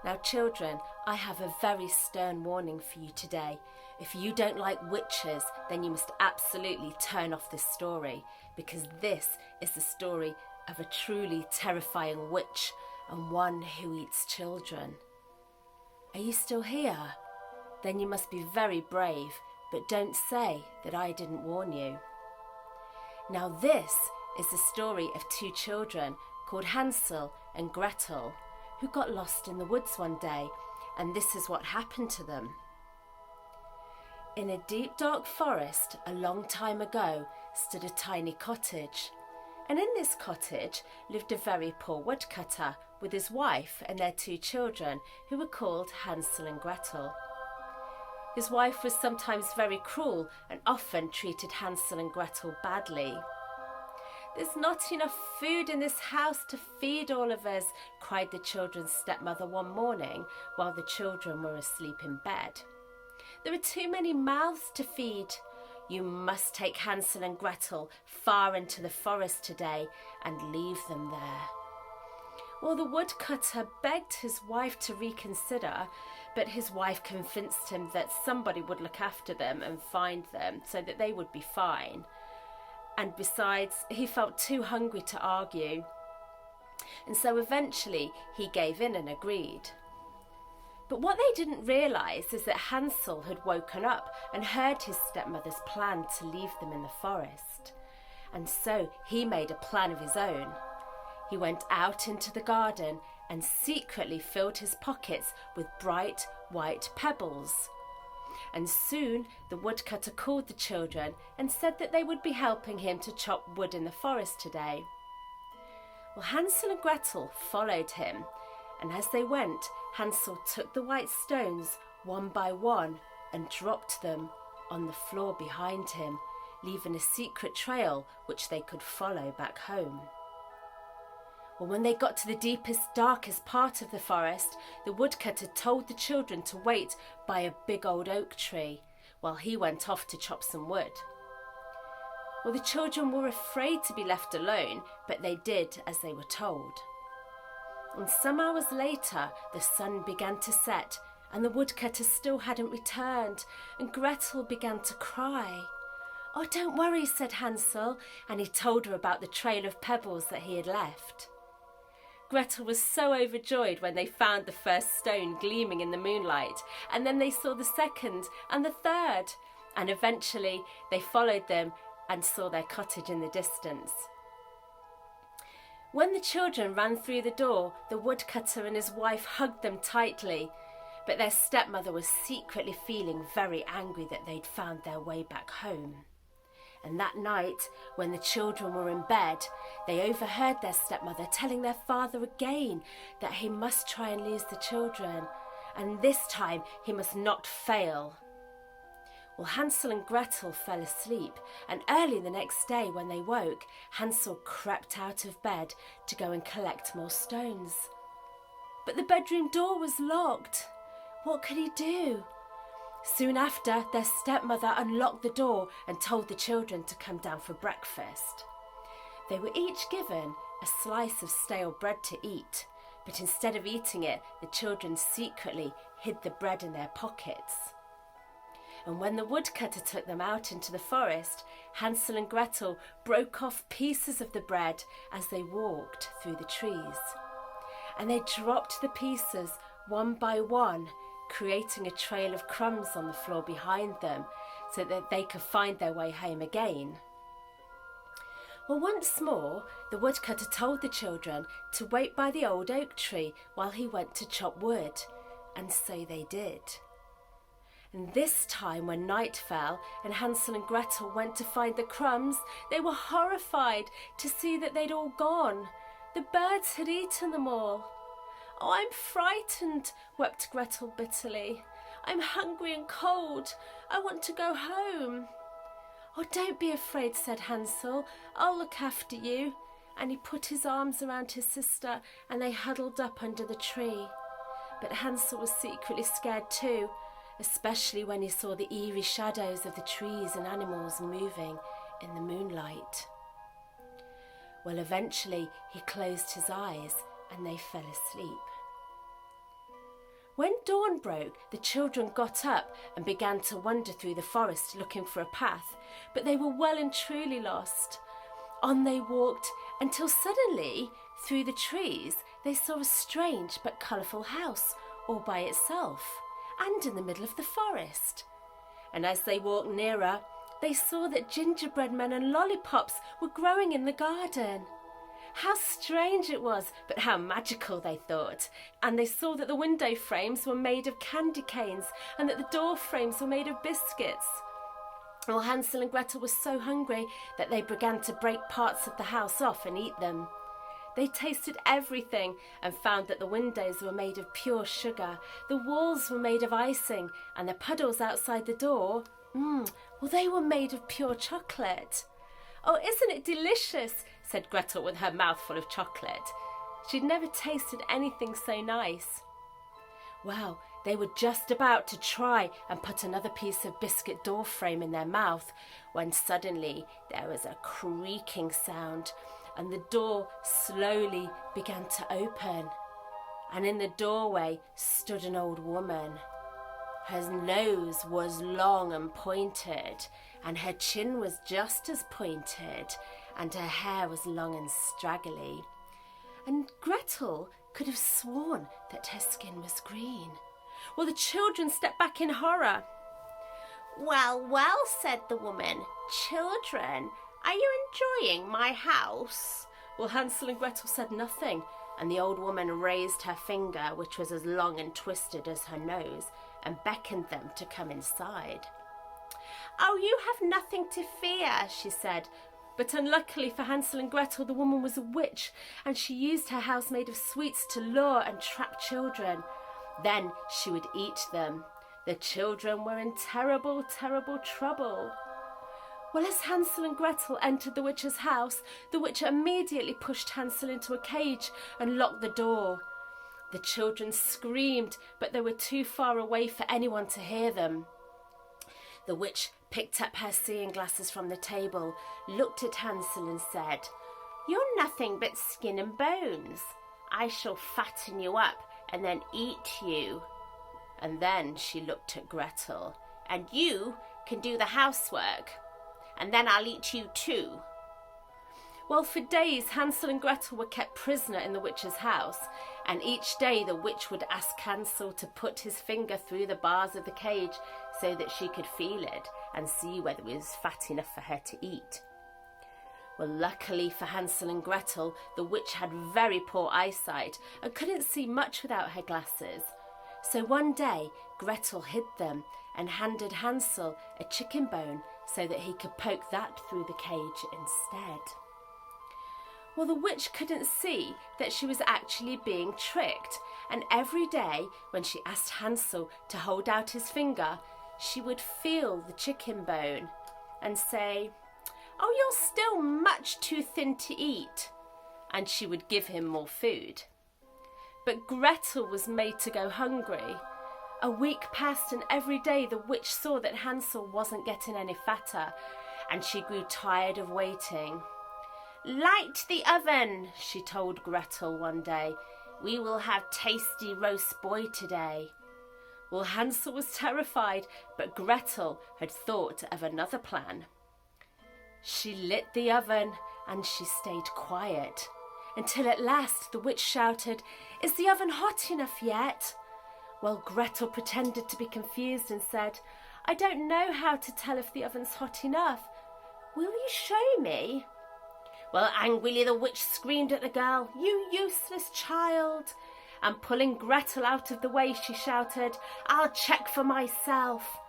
Now children, I have a very stern warning for you today. If you don't like witches, then you must absolutely turn off this story, because this is the story of a truly terrifying witch and one who eats children. Are you still here? Then you must be very brave, but don't say that I didn't warn you. Now this is the story of two children called Hansel and Gretel, who got lost in the woods one day, and this is what happened to them. In a deep dark forest a long time ago stood a tiny cottage, and in this cottage lived a very poor woodcutter with his wife and their two children, who were called Hansel and Gretel. His wife was sometimes very cruel and often treated Hansel and Gretel badly. "There's not enough food in this house to feed all of us," cried the children's stepmother one morning while the children were asleep in bed. "There are too many mouths to feed. You must take Hansel and Gretel far into the forest today and leave them there." Well, the woodcutter begged his wife to reconsider, but his wife convinced him that somebody would look after them and find them so that they would be fine. And besides, he felt too hungry to argue. And so eventually he gave in and agreed. But what they didn't realise is that Hansel had woken up and heard his stepmother's plan to leave them in the forest. And so he made a plan of his own. He went out into the garden and secretly filled his pockets with bright white pebbles. And soon the woodcutter called the children and said that they would be helping him to chop wood in the forest today. Well, Hansel and Gretel followed him, and as they went, Hansel took the white stones one by one and dropped them on the floor behind him, leaving a secret trail which they could follow back home. Well, when they got to the deepest, darkest part of the forest, the woodcutter told the children to wait by a big old oak tree while he went off to chop some wood. Well, the children were afraid to be left alone, but they did as they were told. And some hours later, the sun began to set, and the woodcutter still hadn't returned, and Gretel began to cry. "Oh, don't worry," said Hansel, and he told her about the trail of pebbles that he had left. Gretel was so overjoyed when they found the first stone gleaming in the moonlight, and then they saw the second and the third, and eventually they followed them and saw their cottage in the distance. When the children ran through the door, the woodcutter and his wife hugged them tightly, but their stepmother was secretly feeling very angry that they'd found their way back home. And that night, when the children were in bed, they overheard their stepmother telling their father again that he must try and lose the children, and this time he must not fail. Well, Hansel and Gretel fell asleep, and early the next day when they woke, Hansel crept out of bed to go and collect more stones. But the bedroom door was locked. What could he do? Soon after, their stepmother unlocked the door and told the children to come down for breakfast. They were each given a slice of stale bread to eat, but instead of eating it, the children secretly hid the bread in their pockets. And when the woodcutter took them out into the forest, Hansel and Gretel broke off pieces of the bread as they walked through the trees. And they dropped the pieces one by one, creating a trail of crumbs on the floor behind them so that they could find their way home again. Well, once more, the woodcutter told the children to wait by the old oak tree while he went to chop wood, and so they did. And this time when night fell and Hansel and Gretel went to find the crumbs, they were horrified to see that they'd all gone. The birds had eaten them all. "Oh, I'm frightened," wept Gretel bitterly. "I'm hungry and cold. I want to go home." "Oh, don't be afraid," said Hansel. "I'll look after you." And he put his arms around his sister and they huddled up under the tree. But Hansel was secretly scared too, especially when he saw the eerie shadows of the trees and animals moving in the moonlight. Well, eventually he closed his eyes and they fell asleep. When dawn broke, the children got up and began to wander through the forest looking for a path, but they were well and truly lost. On they walked until suddenly, through the trees, they saw a strange but colourful house all by itself and in the middle of the forest. And as they walked nearer, they saw that gingerbread men and lollipops were growing in the garden. How strange it was, but how magical, they thought. And they saw that the window frames were made of candy canes and that the door frames were made of biscuits. Well, Hansel and Gretel were so hungry that they began to break parts of the house off and eat them. They tasted everything and found that the windows were made of pure sugar, the walls were made of icing, and the puddles outside the door, well, they were made of pure chocolate. "Oh, isn't it delicious?" said Gretel with her mouth full of chocolate. She'd never tasted anything so nice. Well, they were just about to try and put another piece of biscuit door frame in their mouth when suddenly there was a creaking sound and the door slowly began to open. And in the doorway stood an old woman. Her nose was long and pointed, and her chin was just as pointed, and her hair was long and straggly. And Gretel could have sworn that her skin was green. Well, the children stepped back in horror. "Well, well," said the woman. "Children, are you enjoying my house?" Well, Hansel and Gretel said nothing, and the old woman raised her finger, which was as long and twisted as her nose, and beckoned them to come inside. "Oh, you have nothing to fear," she said. But unluckily for Hansel and Gretel, the woman was a witch, and she used her house made of sweets to lure and trap children. Then she would eat them. The children were in terrible, terrible trouble. Well, as Hansel and Gretel entered the witch's house, the witch immediately pushed Hansel into a cage and locked the door. The children screamed, but they were too far away for anyone to hear them. The witch picked up her seeing glasses from the table, looked at Hansel and said, "You're nothing but skin and bones. I shall fatten you up and then eat you." And then she looked at Gretel. "And you can do the housework, and then I'll eat you too." Well, for days Hansel and Gretel were kept prisoner in the witch's house, and each day the witch would ask Hansel to put his finger through the bars of the cage so that she could feel it and see whether it was fat enough for her to eat. Well, luckily for Hansel and Gretel, the witch had very poor eyesight and couldn't see much without her glasses. So one day Gretel hid them and handed Hansel a chicken bone so that he could poke that through the cage instead. Well, the witch couldn't see that she was actually being tricked, and every day when she asked Hansel to hold out his finger, she would feel the chicken bone and say, "Oh, you're still much too thin to eat," and she would give him more food. But Gretel was made to go hungry. A week passed, and every day the witch saw that Hansel wasn't getting any fatter, and she grew tired of waiting. "Light the oven," she told Gretel one day. "We will have tasty roast boy today." Well, Hansel was terrified, but Gretel had thought of another plan. She lit the oven and she stayed quiet until at last the witch shouted, "Is the oven hot enough yet?" Well, Gretel pretended to be confused and said, "I don't know how to tell if the oven's hot enough. Will you show me?" Well, angrily the witch screamed at the girl, "You useless child!" And pulling Gretel out of the way, she shouted, "I'll check for myself."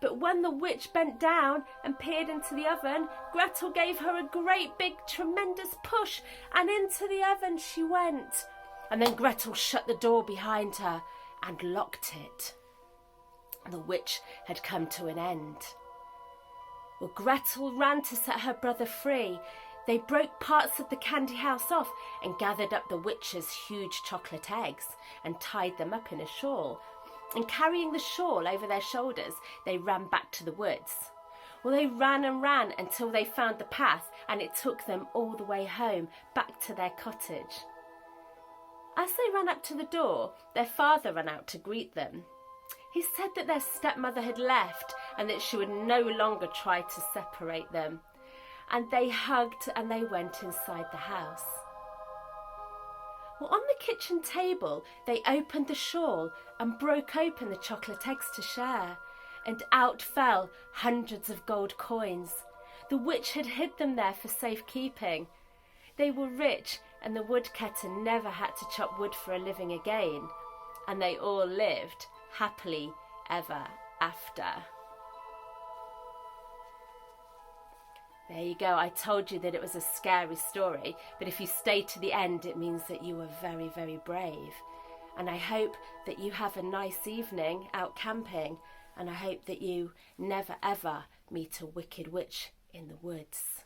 But when the witch bent down and peered into the oven, Gretel gave her a great big tremendous push, and into the oven she went. And then Gretel shut the door behind her and locked it. The witch had come to an end. Well, Gretel ran to set her brother free. They broke parts of the candy house off and gathered up the witch's huge chocolate eggs and tied them up in a shawl. And carrying the shawl over their shoulders, they ran back to the woods. Well, they ran and ran until they found the path, and it took them all the way home, back to their cottage. As they ran up to the door, their father ran out to greet them. He said that their stepmother had left and that she would no longer try to separate them. And they hugged and they went inside the house. Well, on the kitchen table, they opened the shawl and broke open the chocolate eggs to share. And out fell hundreds of gold coins. The witch had hid them there for safekeeping. They were rich, and the woodcutter never had to chop wood for a living again. And they all lived happily ever after. There you go. I told you that it was a scary story, but if you stay to the end, it means that you were very, very brave. And I hope that you have a nice evening out camping, and I hope that you never ever meet a wicked witch in the woods.